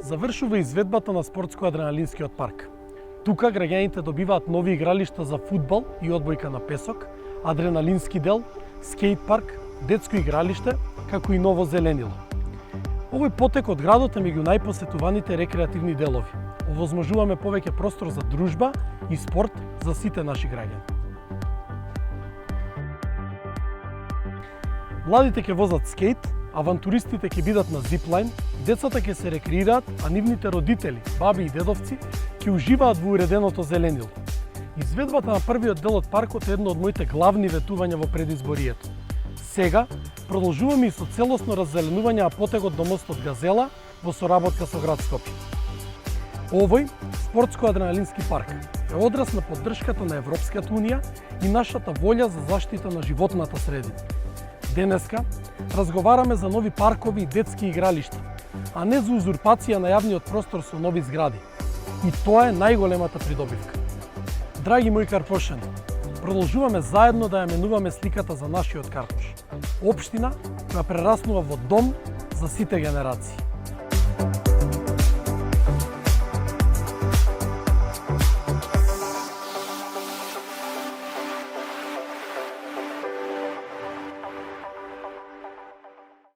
Завршува изведбата на спортско-адреналинскиот парк. Тука граѓаните добиваат нови игралишта за фудбал и одбојка на песок, адреналински дел, скејт парк, детско игралиште, како и ново зеленило. Овој потек од градот е меѓу најпосетуваните рекреативни делови. Овозможуваме повеќе простор за дружба и спорт за сите наши граѓани. Младите ќе возат скејт, авантуристите ќе бидат на зиплайн, децата ќе се рекреираат, а нивните родители, баби и дедовци ќе уживаат во уреденото зеленило. Изведбата на првиот дел од паркот е едно од моите главни ветувања во предизборието. Сега продолжуваме и со целосно раззеленување потегот до мостот Газела во соработка со град Скопје. Овој спортско-адреналински парк е одраз на поддршката на Европската унија и нашата волја за заштита на животната средина. Денеска разговараме за нови паркови и детски игралишта, а не за узурпација на јавниот простор со нови згради. И тоа е најголемата придобивка. Драги мои карпошани, продолжуваме заедно да ја менуваме сликата за нашиот Карпош. Општина која прераснува во дом за сите генерации.